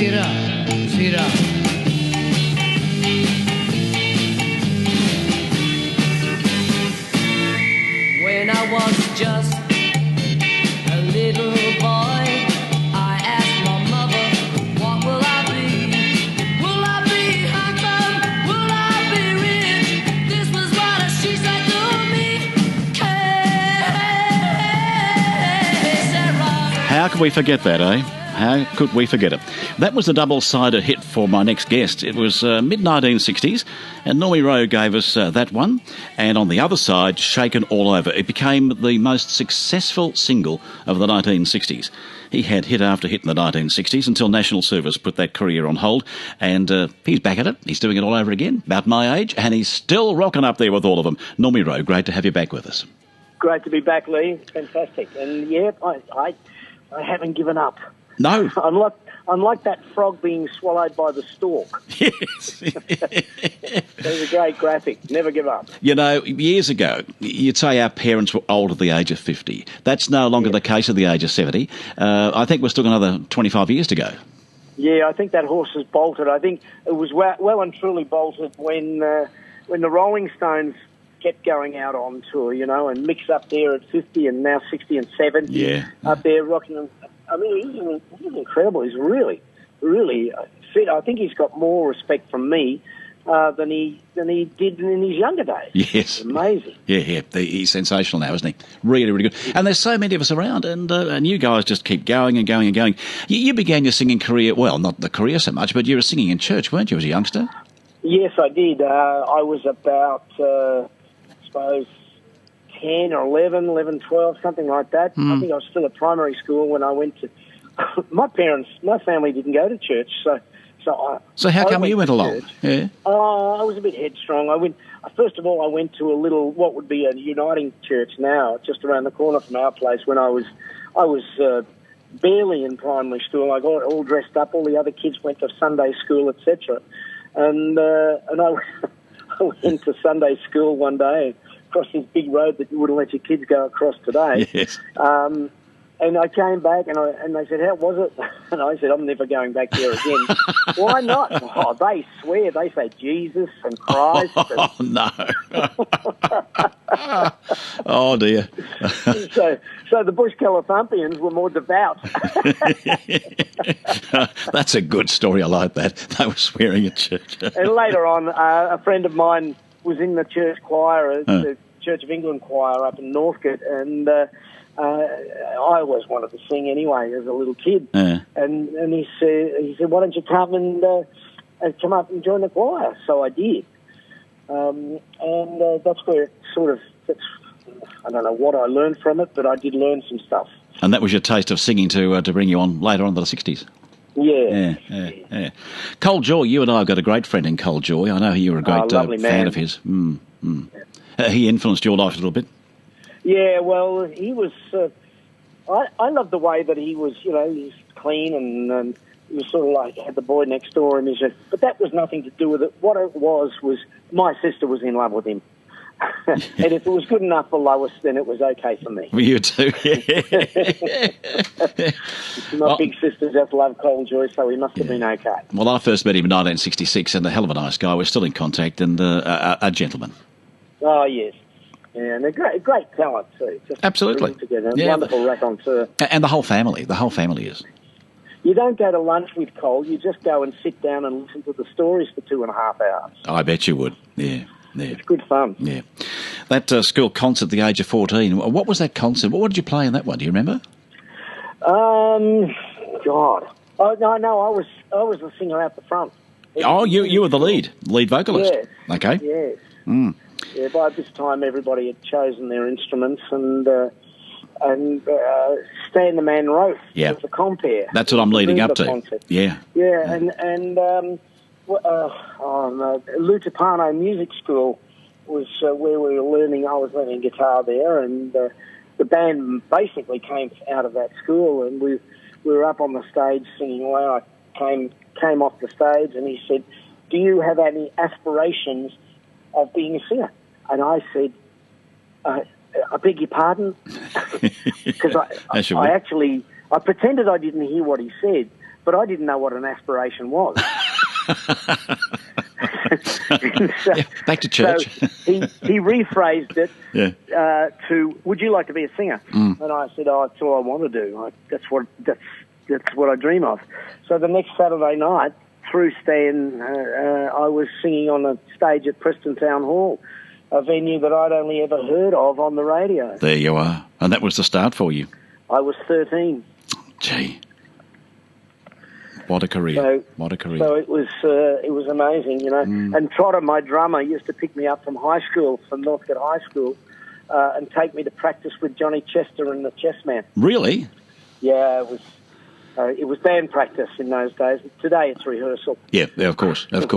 it up, sit up. When I was just a little boy, I asked my mother, what will I be? Will I be handsome? Will I be rich? This was what she said to me. Hey, Sarah. How could we forget that, eh? How could we forget it? That was a double-sided hit for my next guest. It was mid-1960s, and Normie Rowe gave us that one. And on the other side, Shaken All Over. It became the most successful single of the 1960s. He had hit after hit in the 1960s until National Service put that career on hold. And he's back at it. He's doing it all over again, about my age, and he's still rocking up there with all of them. Normie Rowe, great to have you back with us. Great to be back, Leigh. Fantastic. And, yeah, I haven't given up. No. Unlike that frog being swallowed by the stork. Yes. There's a great graphic. Never give up. You know, years ago, you'd say our parents were old at the age of 50. That's no longer the case at the age of 70. I think we're still got another 25 years to go. Yeah, I think that horse has bolted. I think it was well and truly bolted when the Rolling Stones kept going out on tour, you know, and Mick's up there at 50 and now 60 and 70. Yeah. Up there rocking them. I mean, he's incredible. He's really, really fit. I think he's got more respect from me than he did in his younger days. Yes. It's amazing. Yeah. He's sensational now, isn't he? Really, really good. And there's so many of us around, and you guys just keep going and going and going. You began your singing career, well, not the career so much, but you were singing in church, weren't you, as a youngster? Yes, I did. I was about, I suppose, 10 or 11, 12, something like that. I think I was still at primary school when I went to... my family didn't go to church, So how come you went along? Yeah. I was a bit headstrong. First of all, I went to a little, what would be a uniting church now, just around the corner from our place when I was barely in primary school. I got all dressed up. All the other kids went to Sunday school, etc. And I went to Sunday school one day, across this big road that you wouldn't let your kids go across today. Yes. And I came back and they said, how was it? And I said, I'm never going back there again. Why not? Oh, they swear. They say Jesus and Christ. Oh, no. Oh, dear. So the Bush Calathumpians were more devout. That's a good story. I like that. They were swearing at church. And later on, a friend of mine was in the church choir, the Church of England choir up in Northcote, and I always wanted to sing anyway as a little kid. And he said, why don't you come and come up and join the choir? So I did. And that's where it I don't know what I learned from it, but I did learn some stuff. And that was your taste of singing to bring you on later on in the 60s? Yeah. Cole Joy, you and I have got a great friend in Cole Joy. I know you were a great fan of his. He influenced your life a little bit? Yeah, well, he was... I love the way that he was, you know, he's clean and he was sort of like had the boy next door in his... But that was nothing to do with it. What it was my sister was in love with him. And if it was good enough for Lois, then it was okay for me. You too, My big sister just loved Cole Joy, so he must have been okay. Well, I first met him in 1966, and a hell of a nice guy. We're still in contact, and a gentleman. Oh, yes. Yeah, and they're great talent, too. Just absolutely. Together. Wonderful raconteur. And the whole family. The whole family is. You don't go to lunch with Cole. You just go and sit down and listen to the stories for 2.5 hours. I bet you would, yeah. It's good fun. Yeah. That school concert at the age of 14, what was that concert? What did you play in that one? Do you remember? God. Oh, no, I was the singer out the front. Oh, you were the lead vocalist? Yes. Okay. Yes. Mm. Yeah, by this time everybody had chosen their instruments and Stan the Man wrote was the compere. That's what I'm leading up to. Concert. Yeah. Yeah, and Lutapano Music School was where we were learning. I was learning guitar there, and the band basically came out of that school, and we were up on the stage singing away. I came off the stage, and he said, "Do you have any aspirations of being a singer?" And I said, "I beg your pardon," because I pretended I didn't hear what he said, but I didn't know what an aspiration was. So, back to church. So he rephrased it to, would you like to be a singer? And I said, that's all I want to do. That's what I dream of. So the next Saturday night, through Stan, I was singing on a stage at Preston Town Hall, a venue that I'd only ever heard of on the radio. There you are. And that was the start for you. I was 13. Gee. What a career. What a career. So it was amazing, you know. And Trotter, my drummer, used to pick me up from Northcote High School, and take me to practice with Johnny Chester and the Chessman. Really? Yeah, it was band practice in those days. Today it's rehearsal. Yeah, of course. But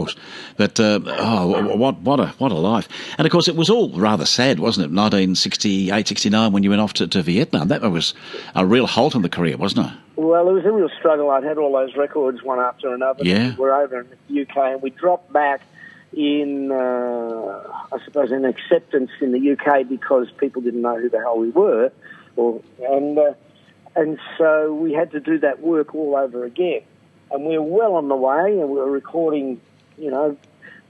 what a life! And of course, it was all rather sad, wasn't it? 1968, 69, when you went off to Vietnam. That was a real halt in the career, wasn't it? Well, it was a real struggle. I'd had all those records one after another. Yeah. We're over in the UK, and we dropped back in, I suppose, an acceptance in the UK because people didn't know who the hell we were, and so we had to do that work all over again. And we were well on the way, and we were recording, you know,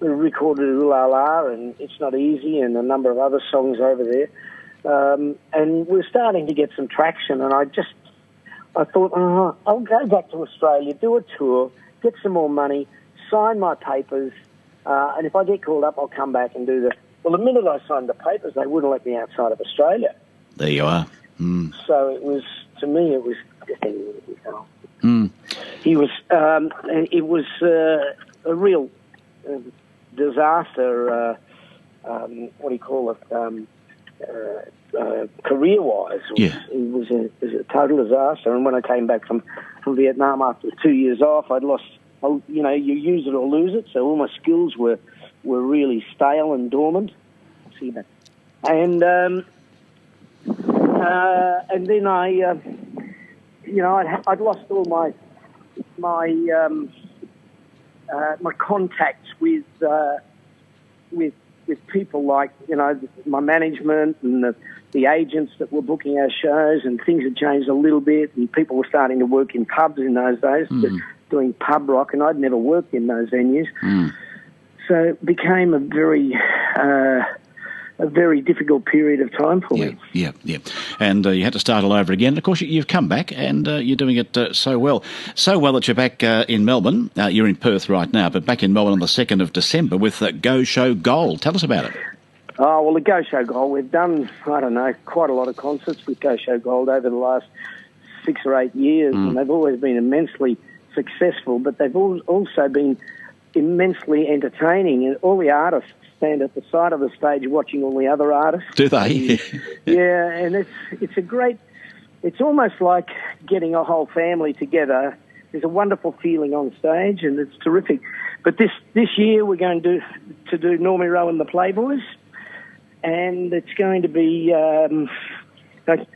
we recorded Ooh La La and It's Not Easy and a number of other songs over there. And we were starting to get some traction, and I thought, I'll go back to Australia, do a tour, get some more money, sign my papers, and if I get called up, I'll come back and do the... Well, the minute I signed the papers, they wouldn't let me outside of Australia. There you are. So it was, to me, it was... It was a real disaster, what do you call it, career-wise. It was a total disaster. And when I came back from Vietnam after 2 years off, I'd lost, you know, you use it or lose it, so all my skills were really stale and dormant. See that? And then I, you know, I'd lost all my contacts with people like, you know, my management and the agents that were booking our shows, and things had changed a little bit, and people were starting to work in pubs in those days, doing pub rock, and I'd never worked in those venues. So it became a very difficult period of time for me. Yeah. And you had to start all over again. Of course, you've come back, and you're doing it so well. So well that you're back in Melbourne. You're in Perth right now, but back in Melbourne on the 2nd of December with Go Show Gold. Tell us about it. Oh, well, the Go Show Gold, we've done, I don't know, quite a lot of concerts with Go Show Gold over the last 6 or 8 years, and they've always been immensely successful, but they've also been immensely entertaining, and all the artists stand at the side of the stage watching all the other artists. Do they? Yeah, and it's a great... It's almost like getting a whole family together. There's a wonderful feeling on stage, and it's terrific. But this year we're going to do Normie Rowe and the Playboys, and it's going to be...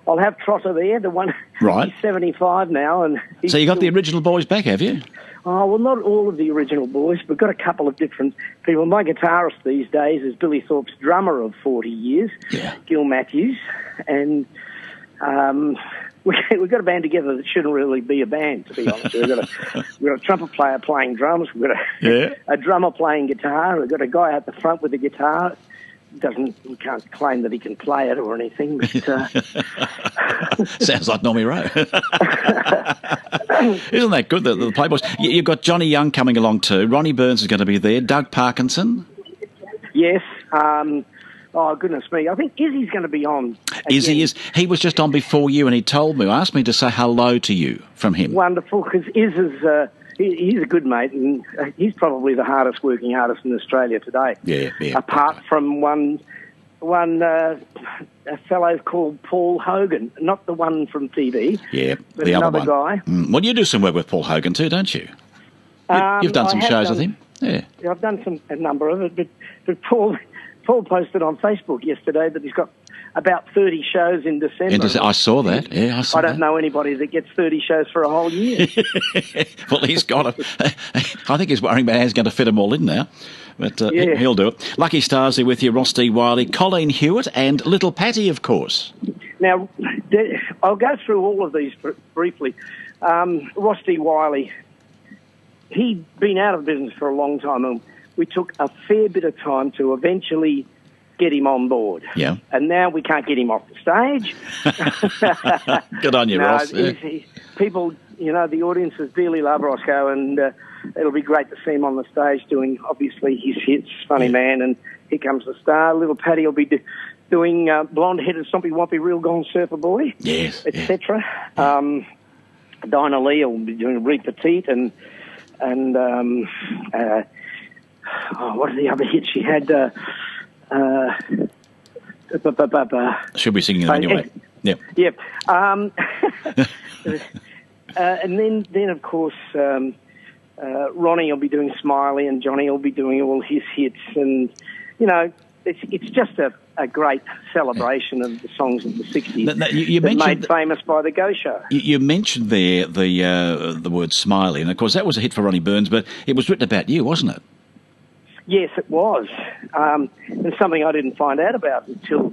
I'll have Trotter there, the one... Right. He's 75 now, and... So you got the original boys back, have you? Oh, well, not all of the original boys. We've got a couple of different people. My guitarist these days is Billy Thorpe's drummer of 40 years, Gil Matthews. And we've got a band together that shouldn't really be a band, to be honest. We've got a trumpet player playing drums. We've got a drummer playing guitar. We've got a guy at the front with a guitar. He can't claim that he can play it or anything. But, sounds like Normie Rowe. Isn't that good, the Playboys? You've got Johnny Young coming along too. Ronnie Burns is going to be there. Doug Parkinson. Yes. Oh, goodness me. I think Izzy's going to be on again. Izzy is. He was just on before you, and he asked me to say hello to you from him. Wonderful, because Iz is... he's a good mate, and he's probably the hardest working artist in Australia today. Yeah. Apart from one a fellow called Paul Hogan, not the one from TV. Yeah, but the another other guy. Well, you do some work with Paul Hogan too, don't you? You've done some shows with him. Yeah, I've done a number of it, but Paul posted on Facebook yesterday that he's got about 30 shows in December. I saw that. Yeah, I don't know anybody that gets 30 shows for a whole year. Well, he's got them. I think he's worrying about how he's going to fit them all in now. But he'll do it. Lucky Stars are with you, Ross D. Wiley, Colleen Hewitt and Little Patty, of course. Now, I'll go through all of these briefly. Ross D. Wiley, he'd been out of business for a long time, and we took a fair bit of time to eventually get him on board. Yeah. And now we can't get him off the stage. Good on you, Ross. People, the audiences dearly love Roscoe, and it'll be great to see him on the stage doing, obviously, his hits, Funny Man, and Here Comes the Star. Little Paddy will be doing Blonde-Headed Stompy Wompy Real Gone Surfer Boy, etc. Dinah Leigh will be doing Reed Petite, and what are the other hits she had? She'll be singing it anyway. Yep. Yep. And then of course, Ronnie will be doing Smiley, and Johnny will be doing all his hits, and it's just a great celebration of the songs of the 60s. You mentioned made famous by the Go Show. You mentioned there the word Smiley, and of course that was a hit for Ronnie Burns, but it was written about you, wasn't it? Yes, it was. And something I didn't find out about until,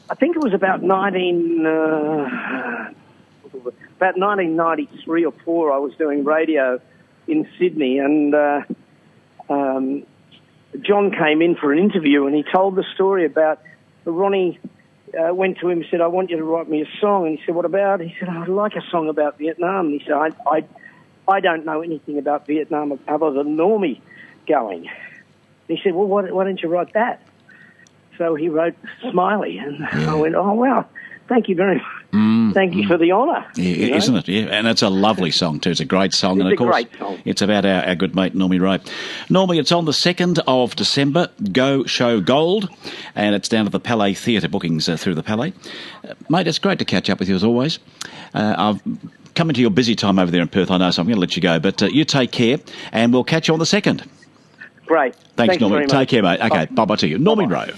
I think it was about 1993 or 4. I was doing radio in Sydney, and John came in for an interview, and he told the story about Ronnie went to him and said, "I want you to write me a song." And he said, "What about?" He said, "I'd like a song about Vietnam." And he said, I don't know anything about Vietnam other than Normie going. And he said, "Well, why don't you write that?" So he wrote Smiley, and I went, "Oh, wow, thank you very much. Thank you for the honour." Yeah, isn't it? Yeah, and it's a lovely song too. It's a great song. It's a great song. It's about our good mate Normie Rowe. Normie, it's on the 2nd of December, Go Show Gold, and it's down to the Palais Theatre, bookings through the Palais. Mate, it's great to catch up with you as always. I've come into your busy time over there in Perth, I know, so I'm going to let you go, but you take care, and we'll catch you on the 2nd. Great. Thanks Normie. Take care, mate. Okay, bye-bye to you. Normie Rowe.